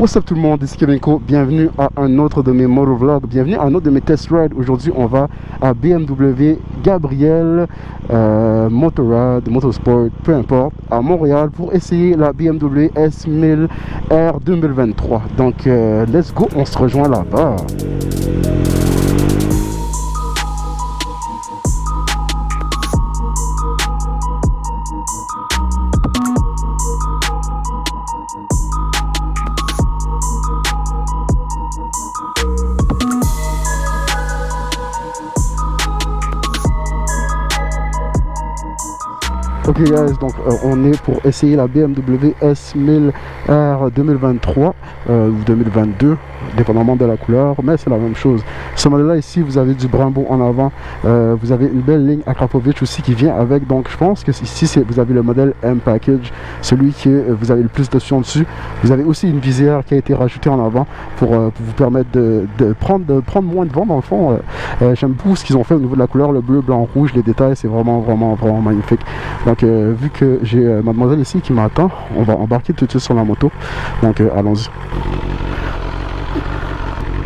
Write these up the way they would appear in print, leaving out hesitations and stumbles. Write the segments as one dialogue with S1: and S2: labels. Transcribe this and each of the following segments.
S1: What's up tout le monde, ici Kevinko, bienvenue à un autre de mes motovlogs, bienvenue à un autre de mes test rides. Aujourd'hui on va à BMW Gabriel Motorrad, Motorsport, peu importe, à Montréal pour essayer la BMW S1000R 2023. Donc let's go, on se rejoint là-bas. Ok guys, donc on est pour essayer la BMW S1000R 2023 ou 2022, dépendamment de la couleur, mais c'est la même chose. Ce modèle là ici, vous avez du Brembo en avant, vous avez une belle ligne Akrapovic aussi qui vient avec, donc je pense que ici vous avez le modèle M Package, celui que vous avez le plus d'options dessus. Vous avez aussi une visière qui a été rajoutée en avant pour vous permettre de prendre moins de vent dans le fond. J'aime beaucoup ce qu'ils ont fait au niveau de la couleur, le bleu, blanc, rouge, les détails, c'est vraiment magnifique. Donc vu que j'ai mademoiselle ici qui m'attend, on va embarquer tout de suite sur la moto, donc allons-y.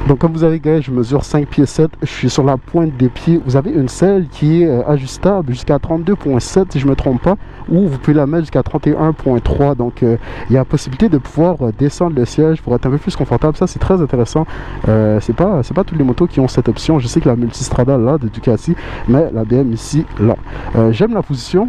S1: Donc comme vous avez guys, je mesure 5 pieds 7, je suis sur la pointe des pieds. Vous avez une selle qui est ajustable jusqu'à 32.7 si je me trompe pas, ou vous pouvez la mettre jusqu'à 31.3. donc il y a la possibilité de pouvoir descendre le siège pour être un peu plus confortable. Ça c'est très intéressant. C'est pas toutes les motos qui ont cette option. Je sais que la Multistrada là de Ducati, mais la BM ici là. J'aime la position.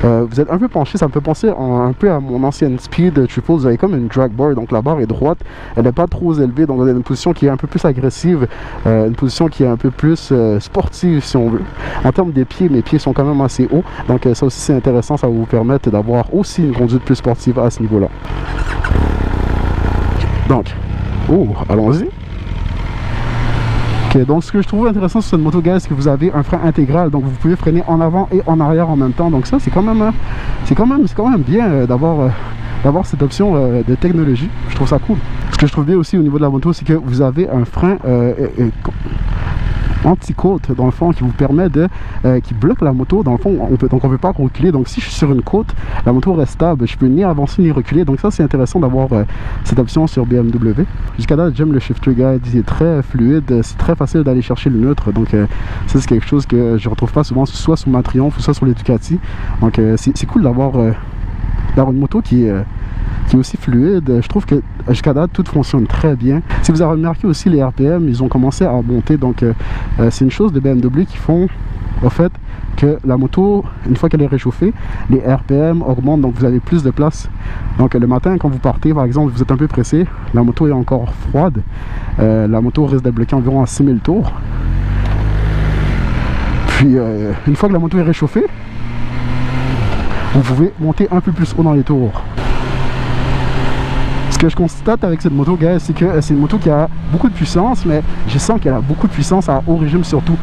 S1: Vous êtes un peu penché, ça me fait penser un peu à mon ancienne Speed Triple. Vous avez comme une drag bar, donc la barre est droite, elle n'est pas trop élevée, donc vous avez une position qui est un peu plus agressive, une position qui est un peu plus sportive si on veut. En termes des pieds, mes pieds sont quand même assez hauts, donc ça aussi c'est intéressant, ça va vous permettre d'avoir aussi une conduite plus sportive à ce niveau-là. Donc, allons-y. Okay, donc ce que je trouve intéressant sur cette moto guys, c'est que vous avez un frein intégral, donc vous pouvez freiner en avant et en arrière en même temps. Donc ça c'est quand même bien d'avoir cette option de technologie. Je trouve ça cool. Ce que je trouve bien aussi au niveau de la moto, c'est que vous avez un frein anti-côte dans le fond qui vous permet qui bloque la moto dans le fond. On peut pas reculer, donc si je suis sur une côte, la moto reste stable, je peux ni avancer ni reculer. Donc ça c'est intéressant d'avoir cette option sur BMW. Jusqu'à là j'aime le shifter guide, il est très fluide, c'est très facile d'aller chercher le neutre, donc ça c'est quelque chose que je retrouve pas souvent, soit sur ma Triumph ou soit sur les Ducati. Donc c'est cool d'avoir une moto qui est aussi fluide. Je trouve que jusqu'à date tout fonctionne très bien. Si vous avez remarqué aussi, les RPM ils ont commencé à monter, donc c'est une chose de BMW qui font au fait que la moto, une fois qu'elle est réchauffée, les RPM augmentent, donc vous avez plus de place. Donc le matin quand vous partez par exemple, vous êtes un peu pressé, la moto est encore froide, la moto risque d'être bloquée environ à 6000 tours. Puis une fois que la moto est réchauffée, vous pouvez monter un peu plus haut dans les tours. Ce que je constate avec cette moto guys, c'est que c'est une moto qui a beaucoup de puissance, mais je sens qu'elle a beaucoup de puissance à haut régime surtout.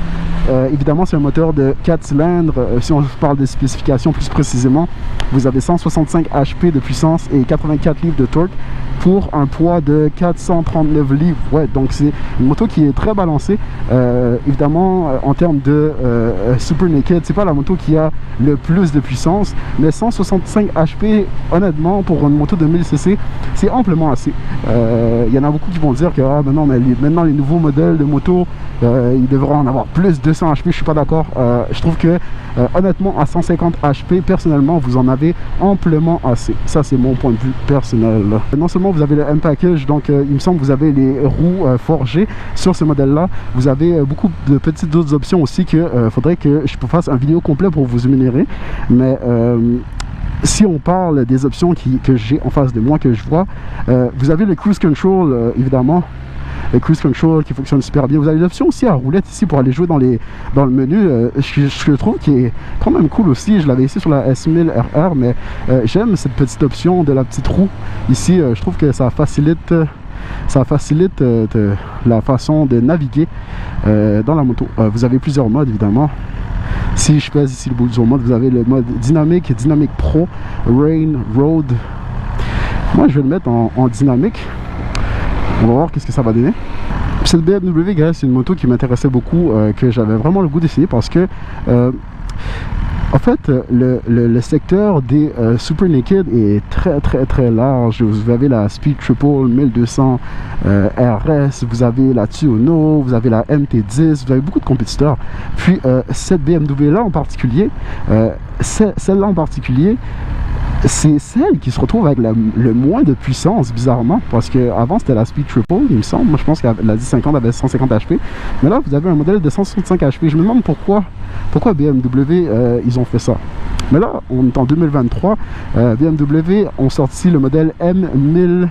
S1: Évidemment c'est un moteur de 4 cylindres, si on parle des spécifications plus précisément, vous avez 165 HP de puissance et 84 livres de torque pour un poids de 439 livres. Ouais, donc c'est une moto qui est très balancée. Évidemment en termes de Super Naked, c'est pas la moto qui a le plus de puissance, mais 165 HP honnêtement pour une moto de 1000cc c'est amplement assez. Il y en a beaucoup qui vont dire que maintenant les nouveaux modèles de moto ils devraient en avoir plus de 100 HP. Je suis pas d'accord. Je trouve que honnêtement à 150 HP personnellement vous en avez amplement assez. Ça c'est mon point de vue personnel. Non seulement vous avez le M Package, donc il me semble que vous avez les roues forgées sur ce modèle là. Vous avez beaucoup de petites autres options aussi que faudrait que je fasse un vidéo complet pour vous énumérer, mais si on parle des options que j'ai en face de moi, que je vois, vous avez le Cruise Control évidemment, le Cruise Control qui fonctionne super bien. Vous avez l'option aussi à roulette ici pour aller jouer dans le menu, je trouve qui est quand même cool aussi. Je l'avais ici sur la S1000RR, mais j'aime cette petite option de la petite roue ici. Je trouve que ça facilite la façon de naviguer dans la moto. Vous avez plusieurs modes évidemment. Si je pèse ici le bouton mode, vous avez le mode dynamique, dynamique pro, rain, road. Moi je vais le mettre en dynamique. On va voir qu'est-ce que ça va donner. Cette BMW guys, c'est une moto qui m'intéressait beaucoup, que j'avais vraiment le goût d'essayer parce que En fait, le secteur des Super Naked est très large. Vous avez la Speed Triple 1200 RS, vous avez la Tuono, vous avez la MT10, vous avez beaucoup de compétiteurs. Puis cette BMW-là en particulier, celle-là en particulier, c'est celle qui se retrouve avec le moins de puissance, bizarrement, parce qu'avant c'était la Speed Triple, il me semble. Moi je pense que la 1050 avait 150 HP, mais là vous avez un modèle de 165 HP. Je me demande pourquoi BMW ils ont fait ça. Mais là on est en 2023, BMW ont sorti le modèle M1000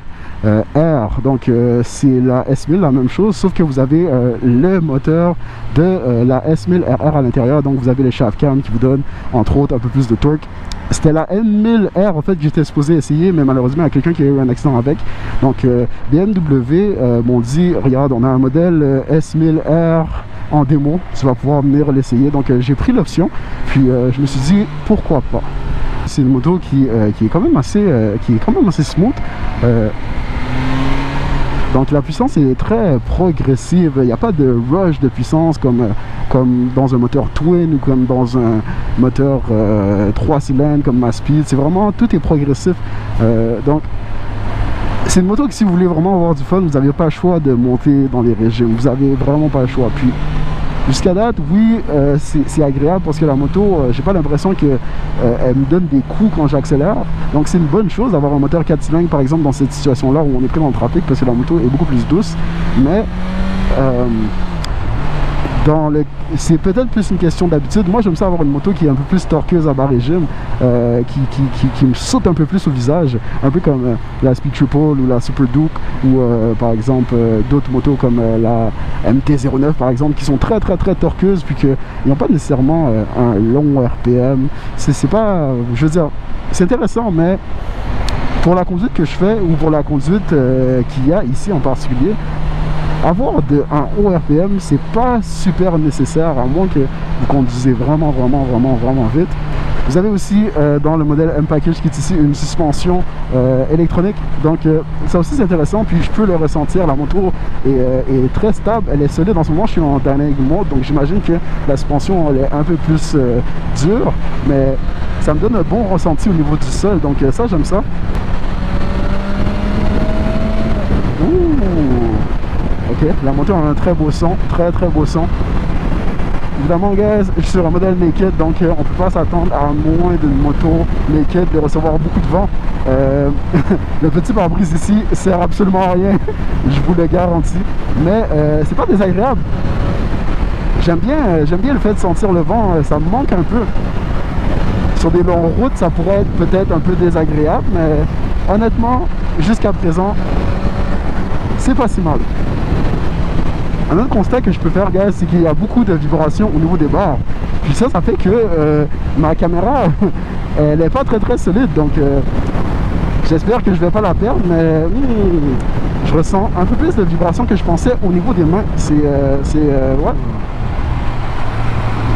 S1: R, donc c'est la S1000, la même chose, sauf que vous avez le moteur de la S1000 RR à l'intérieur, donc vous avez les shaft cam qui vous donnent entre autres un peu plus de torque. C'était la M1000R en fait que j'étais supposé essayer, mais malheureusement il y a quelqu'un qui a eu un accident avec. Donc BMW m'ont dit, regarde, on a un modèle S1000R en démo, tu vas pouvoir venir l'essayer. Donc j'ai pris l'option, puis je me suis dit pourquoi pas. C'est une moto qui est quand même assez smooth. Donc la puissance est très progressive, il n'y a pas de rush de puissance comme dans un moteur twin ou comme dans un moteur 3 cylindres comme ma Speed. C'est vraiment, tout est progressif. Donc c'est une moto que si vous voulez vraiment avoir du fun, vous n'avez pas le choix de monter dans les régimes, vous n'avez vraiment pas le choix. Puis jusqu'à date, oui, c'est agréable parce que la moto, j'ai pas l'impression qu'elle me donne des coups quand j'accélère. Donc c'est une bonne chose d'avoir un moteur 4 cylindres par exemple dans cette situation-là où on est pris dans le trafic, parce que la moto est beaucoup plus douce. Mais c'est peut-être plus une question d'habitude. Moi j'aime ça avoir une moto qui est un peu plus torqueuse à bas régime, qui me saute un peu plus au visage, un peu comme la Speed Triple ou la Super Duke, ou par exemple d'autres motos comme la MT-09 par exemple, qui sont très torqueuses, puis qu'ils n'ont pas nécessairement un long RPM. C'est pas, je veux dire, c'est intéressant, mais pour la conduite que je fais, ou pour la conduite qu'il y a ici en particulier, avoir un haut RPM, c'est pas super nécessaire, à moins que vous conduisez vraiment vite. Vous avez aussi dans le modèle M-Package qui est ici une suspension électronique, donc ça aussi c'est intéressant, puis je peux le ressentir. La moto est très stable, elle est solide. En ce moment je suis en dynamic mode, donc j'imagine que la suspension elle est un peu plus dure, mais ça me donne un bon ressenti au niveau du sol, donc ça j'aime ça. Ok, la moto a un très beau son, très beau son. Évidemment, guys, je suis sur un modèle naked, donc on ne peut pas s'attendre à moins d'une moto naked de recevoir beaucoup de vent. Le petit pare-brise ici sert absolument à rien, je vous le garantis. Mais c'est pas désagréable. J'aime bien le fait de sentir le vent, ça me manque un peu. Sur des longues routes, ça pourrait être peut-être un peu désagréable, mais honnêtement, jusqu'à présent, c'est pas si mal. Un autre constat que je peux faire, guys, c'est qu'il y a beaucoup de vibrations au niveau des barres. Puis ça fait que ma caméra, elle n'est pas très solide. Donc j'espère que je vais pas la perdre, mais je ressens un peu plus de vibrations que je pensais au niveau des mains. Ouais.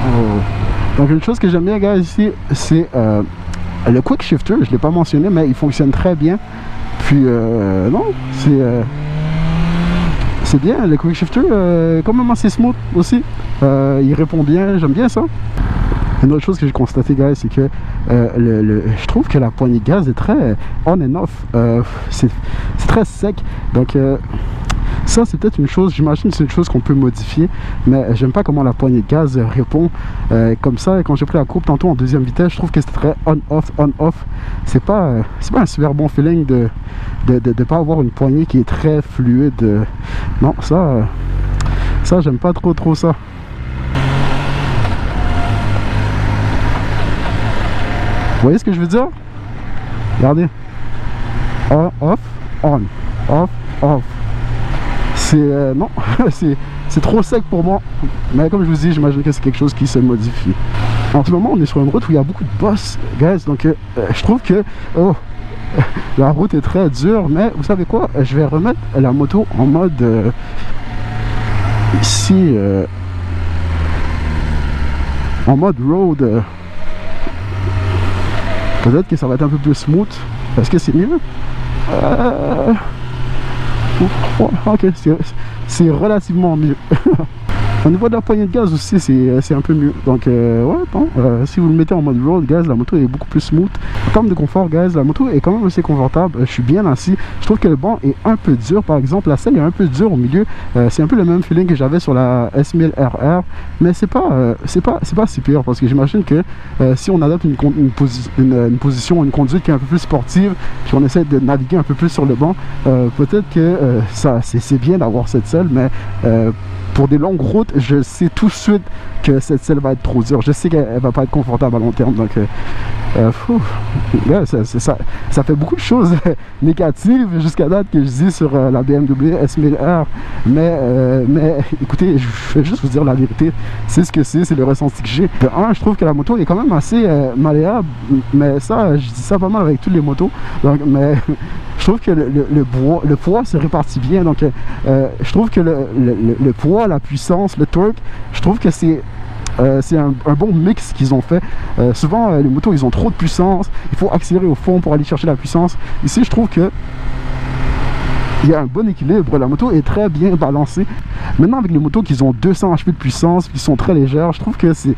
S1: Oh. Donc une chose que j'aime bien, guys, ici, c'est le quick shifter. Je ne l'ai pas mentionné, mais il fonctionne très bien. Puis non, c'est bien, le quick shifter, quand même assez smooth aussi. Il répond bien, j'aime bien ça. Une autre chose que j'ai constaté, guys, c'est que je trouve que la poignée de gaz est très on and off. C'est très sec. Donc ça c'est peut-être une chose, j'imagine que c'est une chose qu'on peut modifier, mais j'aime pas comment la poignée de gaz répond comme ça. Et quand j'ai pris la courbe tantôt en deuxième vitesse, je trouve que c'est très on-off. C'est pas un super bon feeling de pas avoir une poignée qui est très fluide. Non, ça j'aime pas trop ça. Vous voyez ce que je veux dire? Regardez. Off, on. Off. C'est non, c'est trop sec pour moi. Mais comme je vous dis, j'imagine que c'est quelque chose qui se modifie. En ce moment, on est sur une route où il y a beaucoup de bosses, guys. Donc, je trouve que la route est très dure. Mais vous savez quoi? Je vais remettre la moto en mode ici, en mode road. Peut-être que ça va être un peu plus smooth. Est-ce que c'est mieux? Ok, c'est relativement mieux. Au niveau de la poignée de gaz aussi, c'est un peu mieux. Donc, ouais, bon, si vous le mettez en mode road, guys, la moto est beaucoup plus smooth. En termes de confort, guys, la moto est quand même assez confortable. Je suis bien assis. Je trouve que le banc est un peu dur. Par exemple, la selle est un peu dure au milieu. C'est un peu le même feeling que j'avais sur la S1000RR. Mais c'est pas si pire parce que j'imagine que si on adopte une position, une conduite qui est un peu plus sportive, puis on essaie de naviguer un peu plus sur le banc, peut-être que c'est bien d'avoir cette selle, mais pour des longues routes, je sais tout de suite que cette selle va être trop dure. Je sais qu'elle va pas être confortable à long terme. Donc, yeah, ça fait beaucoup de choses négatives jusqu'à date que je dis sur la BMW S1000R. Mais écoutez, je vais juste vous dire la vérité. C'est ce que c'est le ressenti que j'ai. De un, je trouve que la moto est quand même assez malléable. Mais ça, je dis ça pas mal avec toutes les motos. Donc, mais je trouve que le poids se répartit bien. Donc, je trouve que le poids, la puissance, le torque, je trouve que c'est un bon mix qu'ils ont fait. Souvent, les motos, ils ont trop de puissance. Il faut accélérer au fond pour aller chercher la puissance. Ici, je trouve que il y a un bon équilibre, la moto est très bien balancée. Maintenant, avec les motos qui ont 200 HP de puissance, qui sont très légères, je trouve que c'est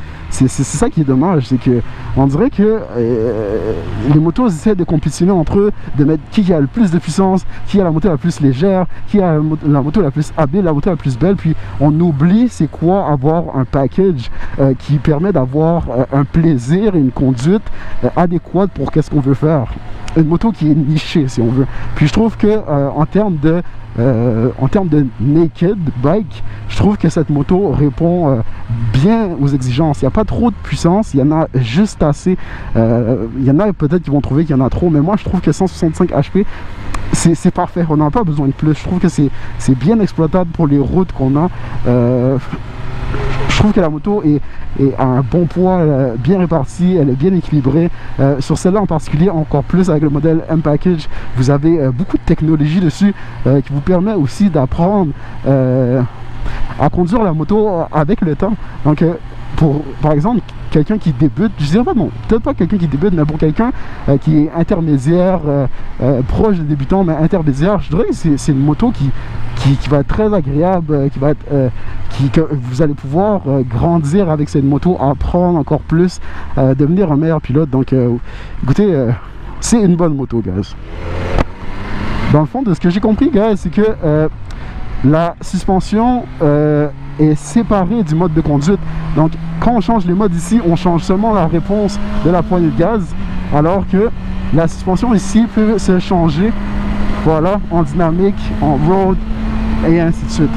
S1: ça qui est dommage. C'est que on dirait que les motos essaient de compétitionner entre eux, de mettre qui a le plus de puissance, qui a la moto la plus légère, qui a la moto la plus habile, la moto la plus belle. Puis on oublie c'est quoi avoir un package qui permet d'avoir un plaisir et une conduite adéquate pour qu'est-ce qu'on veut faire. Une moto qui est nichée si on veut. Puis je trouve que en termes de naked bike, je trouve que cette moto répond bien aux exigences. Il n'y a pas trop de puissance, il y en a juste assez. Il y en a peut-être qui vont trouver qu'il y en a trop, mais moi je trouve que 165 HP c'est parfait, on n'a pas besoin de plus. Je trouve que c'est bien exploitable pour les routes qu'on a. Je trouve que la moto a un bon poids, bien réparti, elle est bien équilibrée. Sur celle-là en particulier, encore plus avec le modèle M-Package, vous avez beaucoup de technologie dessus qui vous permet aussi d'apprendre à conduire la moto avec le temps. Donc, par exemple, quelqu'un qui débute, je dirais pas non, peut-être pas quelqu'un qui débute, mais pour quelqu'un qui est intermédiaire, proche de débutant, mais intermédiaire, je dirais que c'est une moto qui va être très agréable, que vous allez pouvoir grandir avec cette moto, apprendre encore plus, devenir un meilleur pilote. Donc, écoutez, c'est une bonne moto, guys. Dans le fond, de ce que j'ai compris, guys, c'est que la suspension est séparée du mode de conduite. Donc, quand on change les modes ici, on change seulement la réponse de la poignée de gaz, alors que la suspension ici peut se changer, voilà, en dynamique, en road, et ainsi de suite.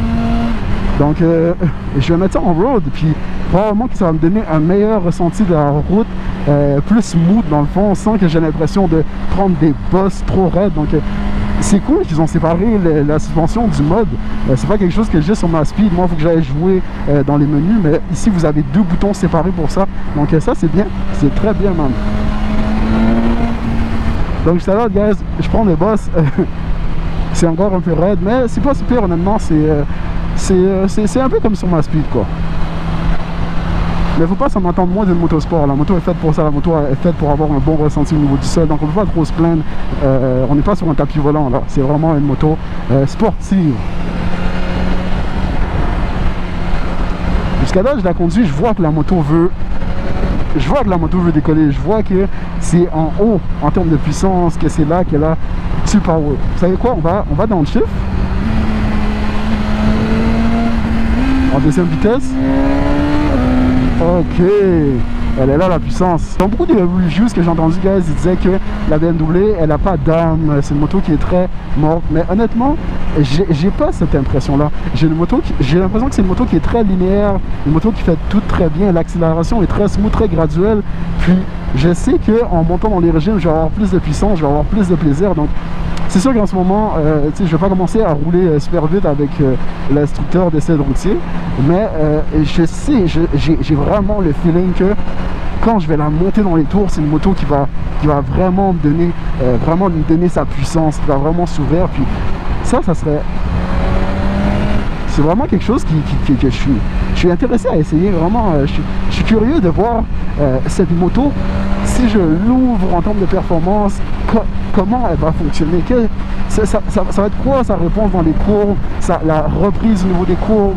S1: Donc, je vais mettre ça en road, puis probablement que ça va me donner un meilleur ressenti de la route, plus smooth dans le fond, sans que j'ai l'impression de prendre des bosses trop raides. Donc, c'est cool qu'ils ont séparé la suspension du mode. C'est pas quelque chose que j'ai sur ma speed. Moi, il faut que j'aille jouer dans les menus, mais ici, vous avez deux boutons séparés pour ça. Donc, ça, c'est bien. C'est très bien, man. Donc, ça là, guys, je prends des bosses. C'est encore un peu raide, mais c'est pas super, honnêtement. C'est un peu comme sur ma speed, quoi. Mais faut pas s'en attendre moins d'une motosport. La moto est faite pour ça, la moto est faite pour avoir un bon ressenti au niveau du sol. Donc on peut pas trop se plaindre. On n'est pas sur un tapis volant là. C'est vraiment une moto sportive. Jusqu'à là, je la conduis, je vois que la moto veut décoller. Je vois que c'est en haut en termes de puissance, que c'est là qu'elle a du power. Vous savez quoi, on va dans le shift. En deuxième vitesse. Ok, elle est là la puissance. Dans beaucoup de reviews que j'ai entendu, guys, ils disaient que la BMW, elle n'a pas d'âme, c'est une moto qui est très morte. Mais honnêtement, j'ai pas cette impression-là. J'ai l'impression que c'est une moto qui est très linéaire, une moto qui fait tout très bien. L'accélération est très smooth, très graduelle. Puis je sais qu'en montant dans les régimes, je vais avoir plus de puissance, je vais avoir plus de plaisir. Donc c'est sûr qu'en ce moment, je ne vais pas commencer à rouler super vite avec l'instructeur d'essai de routier, mais je sais, j'ai vraiment le feeling que quand je vais la monter dans les tours, c'est une moto qui va vraiment me donner sa puissance, qui va vraiment s'ouvrir. Puis ça serait... C'est vraiment quelque chose que je suis intéressé à essayer, vraiment. Je suis curieux de voir cette moto, si je l'ouvre en termes de performance, comment elle va fonctionner. Ça va être quoi sa réponse dans les courbes, la reprise au niveau des courbes.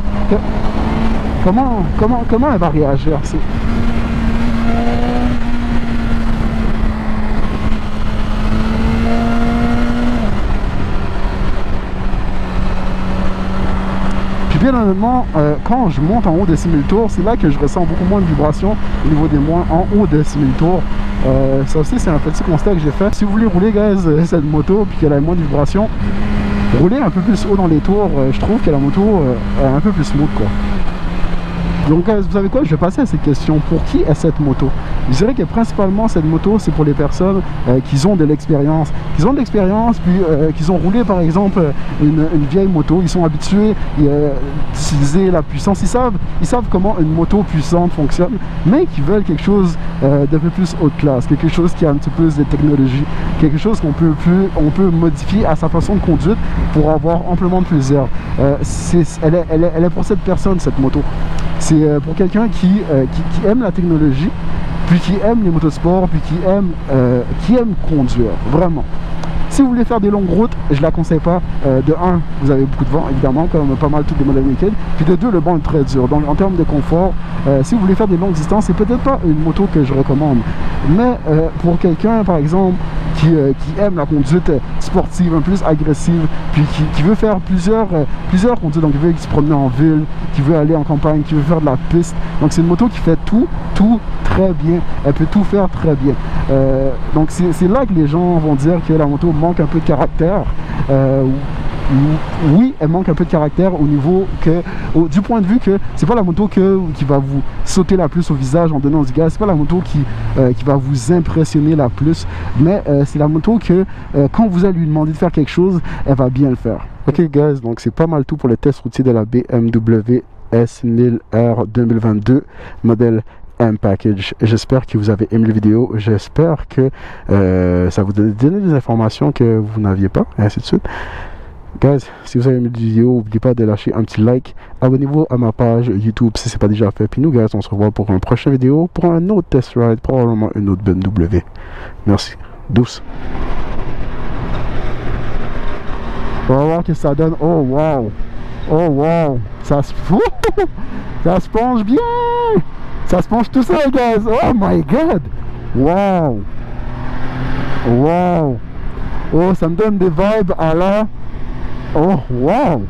S1: comment elle va réagir? Bien honnêtement, quand je monte en haut des 6000 tours, c'est là que je ressens beaucoup moins de vibrations au niveau des moins en haut des 6000 tours. Ça aussi, c'est un petit constat que j'ai fait. Si vous voulez rouler, guys, cette moto, puis qu'elle a moins de vibrations, rouler un peu plus haut dans les tours, je trouve que la moto est un peu plus smooth, quoi. Donc vous savez quoi, je vais passer à cette question. Pour qui est cette moto? Je dirais que principalement cette moto, c'est pour les personnes qui ont de l'expérience. Qui ont de l'expérience, puis qui ont roulé par exemple une vieille moto. Ils sont habitués d'utiliser la puissance. Ils savent comment une moto puissante fonctionne, mais qui veulent quelque chose d'un peu plus haute classe. Quelque chose qui a un petit peu plus de technologie. Quelque chose qu'on peut modifier à sa façon de conduite pour avoir amplement de plaisir. Elle est pour cette personne, cette moto. C'est pour quelqu'un qui aime la technologie, puis qui aime les motosports, puis qui aime conduire, vraiment. Si vous voulez faire des longues routes, je ne la conseille pas. De 1, vous avez beaucoup de vent, évidemment, comme pas mal toutes les modèles week-end. Puis de 2, le vent est très dur. Donc en termes de confort, si vous voulez faire des longues distances, c'est peut-être pas une moto que je recommande. Mais pour quelqu'un, par exemple, qui aime la conduite sportive, un peu plus agressive, puis qui veut faire plusieurs conduites, donc qui veut se promener en ville, qui veut aller en campagne, qui veut faire de la piste. Donc c'est une moto qui fait tout très bien. Elle peut tout faire très bien. Donc c'est là que les gens vont dire que la moto manque un peu de caractère. Oui, elle manque un peu de caractère au niveau du point de vue que c'est pas la moto qui va vous sauter la plus au visage en donnant du gaz, c'est pas la moto qui va vous impressionner la plus, mais c'est la moto que quand vous allez lui demander de faire quelque chose, elle va bien le faire. Ok guys, donc c'est pas mal tout pour le test routier de la BMW S1000R 2022 modèle M-Package. J'espère que vous avez aimé la vidéo, j'espère que ça vous donne des informations que vous n'aviez pas, et ainsi de suite. Guys, si vous avez aimé la vidéo, n'oubliez pas de lâcher un petit like, abonnez-vous à ma page YouTube si ce n'est pas déjà fait. Puis nous guys, on se revoit pour une prochaine vidéo, pour un autre test ride, probablement une autre BMW. Merci, douce. On va voir ce que ça donne. Oh wow, oh wow, ça se penche bien, ça se penche tout seul guys. Oh my god, wow, wow, oh ça me donne des vibes à la... Oh, wow!